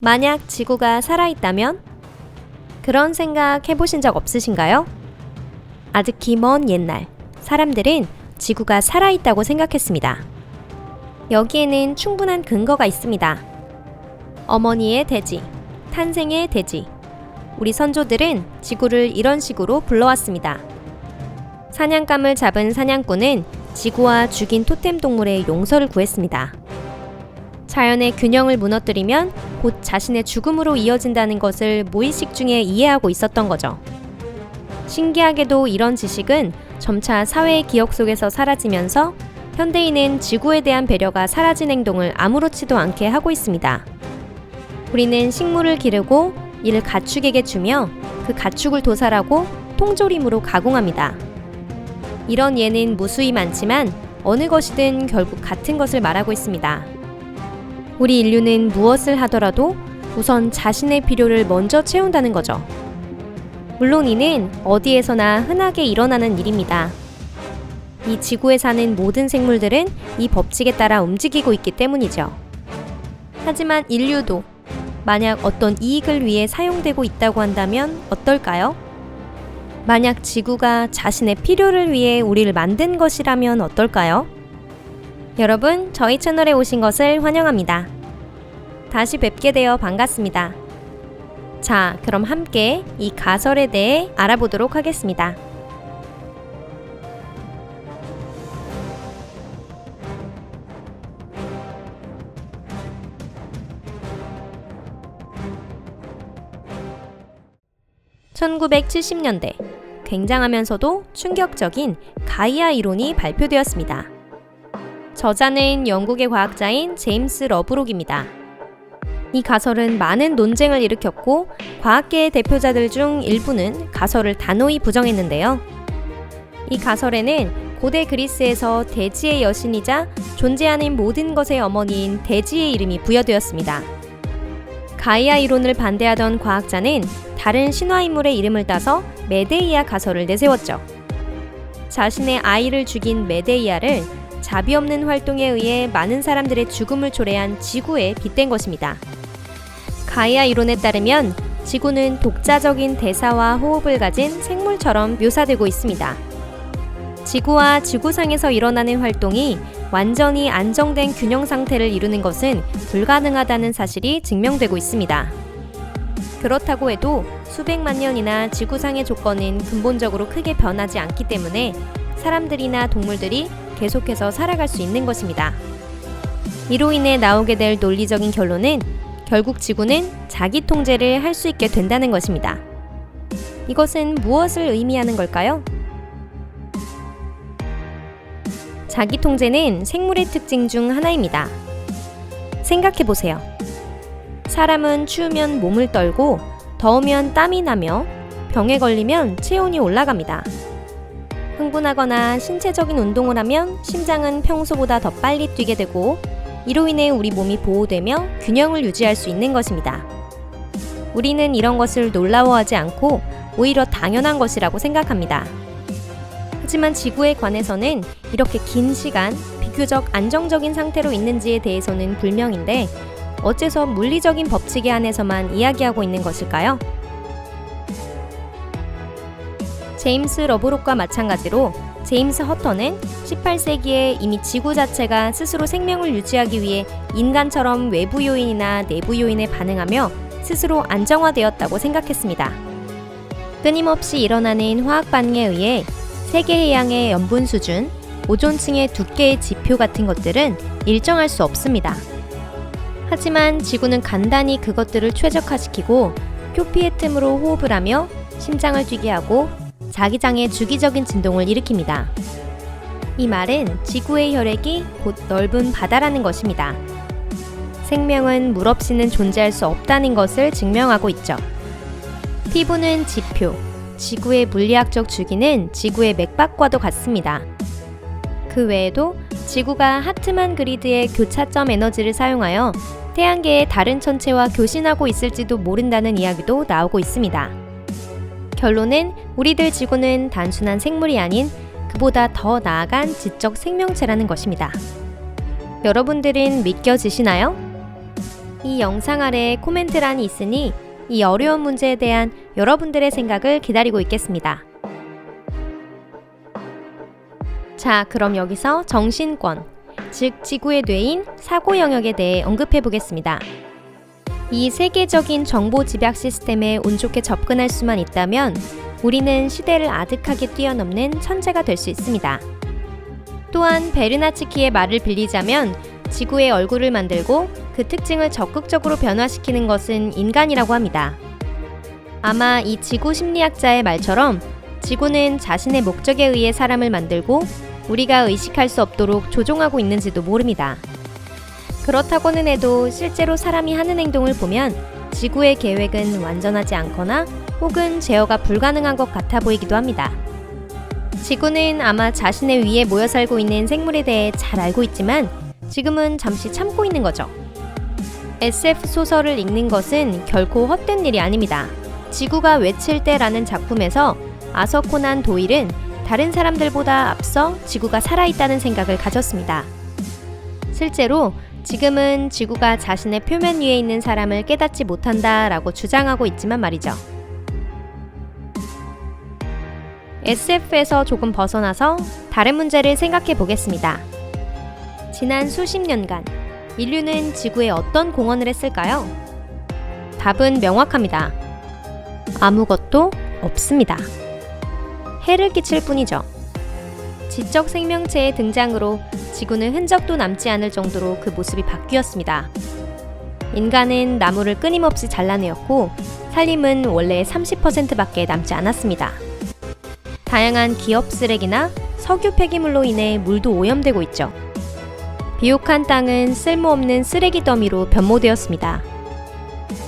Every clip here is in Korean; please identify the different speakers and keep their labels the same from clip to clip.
Speaker 1: 만약 지구가 살아있다면? 그런 생각 해보신 적 없으신가요? 아득히 먼 옛날, 사람들은 지구가 살아있다고 생각했습니다. 여기에는 충분한 근거가 있습니다. 어머니의 대지, 탄생의 대지. 우리 선조들은 지구를 이런 식으로 불러왔습니다. 사냥감을 잡은 사냥꾼은 지구와 죽인 토템 동물의 용서를 구했습니다. 자연의 균형을 무너뜨리면 곧 자신의 죽음으로 이어진다는 것을 무의식 중에 이해하고 있었던 거죠. 신기하게도 이런 지식은 점차 사회의 기억 속에서 사라지면서 현대인은 지구에 대한 배려가 사라진 행동을 아무렇지도 않게 하고 있습니다. 우리는 식물을 기르고 이를 가축에게 주며 그 가축을 도살하고 통조림으로 가공합니다. 이런 예는 무수히 많지만 어느 것이든 결국 같은 것을 말하고 있습니다. 우리 인류는 무엇을 하더라도 우선 자신의 필요를 먼저 채운다는 거죠. 물론 이는 어디에서나 흔하게 일어나는 일입니다. 이 지구에 사는 모든 생물들은 이 법칙에 따라 움직이고 있기 때문이죠. 하지만 인류도 만약 어떤 이익을 위해 사용되고 있다고 한다면 어떨까요? 만약 지구가 자신의 필요를 위해 우리를 만든 것이라면 어떨까요? 여러분, 저희 채널에 오신 것을 환영합니다. 다시 뵙게 되어 반갑습니다. 자, 그럼 함께 이 가설에 대해 알아보도록 하겠습니다. (1970년대) 굉장하면서도 충격적인 가이아 이론이 발표되었습니다. 저자는 영국의 과학자인 제임스 러브록입니다. 이 가설은 많은 논쟁을 일으켰고 과학계의 대표자들 중 일부는 가설을 단호히 부정했는데요. 이 가설에는 고대 그리스에서 대지의 여신이자 존재하는 모든 것의 어머니인 대지의 이름이 부여되었습니다. 가이아 이론을 반대하던 과학자는 다른 신화인물의 이름을 따서 메데이아 가설을 내세웠죠. 자신의 아이를 죽인 메데이아를 자비 없는 활동에 의해 많은 사람들의 죽음을 초래한 지구에 빗댄 것입니다. 가이아 이론에 따르면 지구는 독자적인 대사와 호흡을 가진 생물처럼 묘사되고 있습니다. 지구와 지구상에서 일어나는 활동이 완전히 안정된 균형 상태를 이루는 것은 불가능하다는 사실이 증명되고 있습니다. 그렇다고 해도 수백만 년이나 지구상의 조건은 근본적으로 크게 변하지 않기 때문에 사람들이나 동물들이 계속해서 살아갈 수 있는 것입니다. 이로 인해 나오게 될 논리적인 결론은 결국 지구는 자기 통제를 할 수 있게 된다는 것입니다. 이것은 무엇을 의미하는 걸까요? 자기 통제는 생물의 특징 중 하나입니다. 생각해보세요. 사람은 추우면 몸을 떨고 더우면 땀이 나며 병에 걸리면 체온이 올라갑니다. 흥분하거나 신체적인 운동을 하면 심장은 평소보다 더 빨리 뛰게 되고 이로 인해 우리 몸이 보호되며 균형을 유지할 수 있는 것입니다. 우리는 이런 것을 놀라워하지 않고 오히려 당연한 것이라고 생각합니다. 하지만 지구에 관해서는 이렇게 긴 시간 비교적 안정적인 상태로 있는지에 대해서는 불명인데 어째서 물리적인 법칙에 한해서만 이야기하고 있는 것일까요? 제임스 러브록과 마찬가지로 제임스 허터는 18세기에 이미 지구 자체가 스스로 생명을 유지하기 위해 인간처럼 외부 요인이나 내부 요인에 반응하며 스스로 안정화되었다고 생각했습니다. 끊임없이 일어나는 화학 반응에 의해 세계 해양의 염분 수준, 오존층의 두께의 지표 같은 것들은 일정할 수 없습니다. 하지만 지구는 간단히 그것들을 최적화시키고 표피의 틈으로 호흡을 하며 심장을 뛰게 하고 자기장의 주기적인 진동을 일으킵니다. 이 말은 지구의 혈액이 곧 넓은 바다라는 것입니다. 생명은 물 없이는 존재할 수 없다는 것을 증명하고 있죠. 피부는 지표, 지구의 물리학적 주기는 지구의 맥박과도 같습니다. 그 외에도 지구가 하트만 그리드의 교차점 에너지를 사용하여 태양계의 다른 천체와 교신하고 있을지도 모른다는 이야기도 나오고 있습니다. 결론은 우리들 지구는 단순한 생물이 아닌 그보다 더 나아간 지적 생명체라는 것입니다. 여러분들은 믿겨지시나요? 이 영상 아래 코멘트란이 있으니 이 어려운 문제에 대한 여러분들의 생각을 기다리고 있겠습니다. 자, 그럼 여기서 정신권, 즉 지구의 뇌인 사고 영역에 대해 언급해 보겠습니다. 이 세계적인 정보 집약 시스템에 운 좋게 접근할 수만 있다면 우리는 시대를 아득하게 뛰어넘는 천재가 될 수 있습니다. 또한 베르나츠키의 말을 빌리자면 지구의 얼굴을 만들고 그 특징을 적극적으로 변화시키는 것은 인간이라고 합니다. 아마 이 지구 심리학자의 말처럼 지구는 자신의 목적에 의해 사람을 만들고 우리가 의식할 수 없도록 조종하고 있는지도 모릅니다. 그렇다고는 해도 실제로 사람이 하는 행동을 보면 지구의 계획은 완전하지 않거나 혹은 제어가 불가능한 것 같아 보이기도 합니다. 지구는 아마 자신의 위에 모여 살고 있는 생물에 대해 잘 알고 있지만 지금은 잠시 참고 있는 거죠. SF 소설을 읽는 것은 결코 헛된 일이 아닙니다. 지구가 외칠 때라는 작품에서 아서 코난 도일은 다른 사람들보다 앞서 지구가 살아있다는 생각을 가졌습니다. 실제로 지금은 지구가 자신의 표면 위에 있는 사람을 깨닫지 못한다라고 주장하고 있지만 말이죠. SF에서 조금 벗어나서 다른 문제를 생각해 보겠습니다. 지난 수십 년간 인류는 지구에 어떤 공헌을 했을까요? 답은 명확합니다. 아무것도 없습니다. 해를 끼칠 뿐이죠. 지적 생명체의 등장으로 지구는 흔적도 남지 않을 정도로 그 모습이 바뀌었습니다. 인간은 나무를 끊임없이 잘라내었고 산림은 원래 30%밖에 남지 않았습니다. 다양한 기업 쓰레기나 석유 폐기물로 인해 물도 오염되고 있죠. 비옥한 땅은 쓸모없는 쓰레기 더미로 변모되었습니다.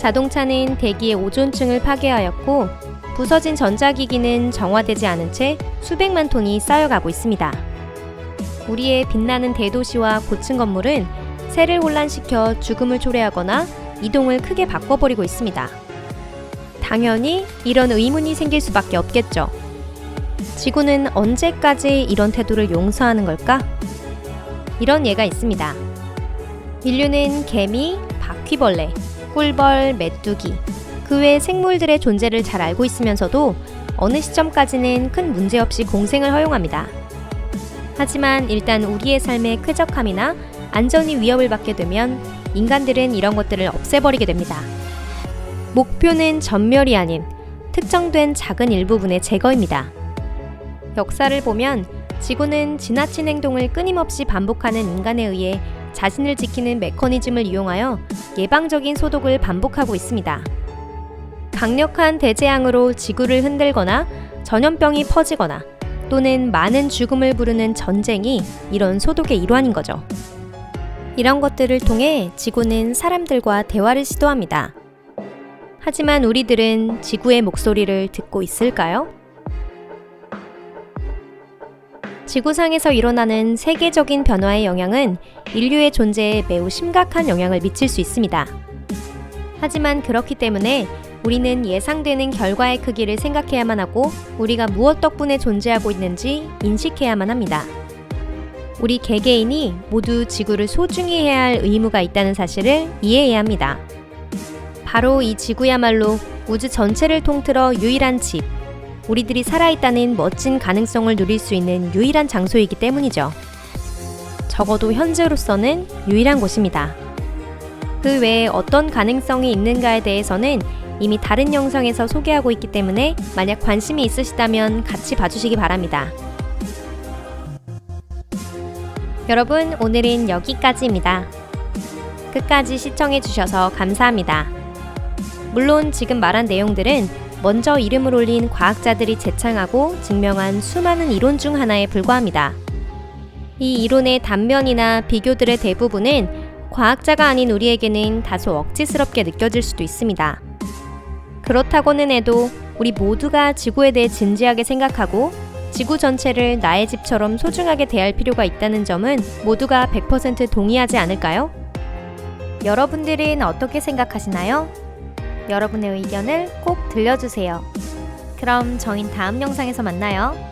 Speaker 1: 자동차는 대기의 오존층을 파괴하였고 부서진 전자기기는 정화되지 않은 채 수백만 톤이 쌓여가고 있습니다. 우리의 빛나는 대도시와 고층 건물은 새를 혼란시켜 죽음을 초래하거나 이동을 크게 바꿔버리고 있습니다. 당연히 이런 의문이 생길 수밖에 없겠죠. 지구는 언제까지 이런 태도를 용서하는 걸까? 이런 예가 있습니다. 인류는 개미, 바퀴벌레, 꿀벌, 메뚜기, 그 외 생물들의 존재를 잘 알고 있으면서도 어느 시점까지는 큰 문제 없이 공생을 허용합니다. 하지만 일단 우리의 삶의 쾌적함이나 안전이 위협을 받게 되면 인간들은 이런 것들을 없애버리게 됩니다. 목표는 전멸이 아닌 특정된 작은 일부분의 제거입니다. 역사를 보면 지구는 지나친 행동을 끊임없이 반복하는 인간에 의해 자신을 지키는 메커니즘을 이용하여 예방적인 소독을 반복하고 있습니다. 강력한 대재앙으로 지구를 흔들거나 전염병이 퍼지거나 또는 많은 죽음을 부르는 전쟁이 이런 소독의 일환인 거죠. 이런 것들을 통해 지구는 사람들과 대화를 시도합니다. 하지만 우리들은 지구의 목소리를 듣고 있을까요? 지구상에서 일어나는 세계적인 변화의 영향은 인류의 존재에 매우 심각한 영향을 미칠 수 있습니다. 하지만 그렇기 때문에 우리는 예상되는 결과의 크기를 생각해야만 하고 우리가 무엇 덕분에 존재하고 있는지 인식해야만 합니다. 우리 개개인이 모두 지구를 소중히 해야 할 의무가 있다는 사실을 이해해야 합니다. 바로 이 지구야말로 우주 전체를 통틀어 유일한 집, 우리들이 살아있다는 멋진 가능성을 누릴 수 있는 유일한 장소이기 때문이죠. 적어도 현재로서는 유일한 곳입니다. 그 외에 어떤 가능성이 있는가에 대해서는 이미 다른 영상에서 소개하고 있기 때문에 만약 관심이 있으시다면 같이 봐주시기 바랍니다. 여러분, 오늘은 여기까지입니다. 끝까지 시청해주셔서 감사합니다. 물론 지금 말한 내용들은 먼저 이름을 올린 과학자들이 제창하고 증명한 수많은 이론 중 하나에 불과합니다. 이 이론의 단면이나 비교들의 대부분은 과학자가 아닌 우리에게는 다소 억지스럽게 느껴질 수도 있습니다. 그렇다고는 해도 우리 모두가 지구에 대해 진지하게 생각하고 지구 전체를 나의 집처럼 소중하게 대할 필요가 있다는 점은 모두가 100% 동의하지 않을까요? 여러분들은 어떻게 생각하시나요? 여러분의 의견을 꼭 들려주세요. 그럼 저흰 다음 영상에서 만나요.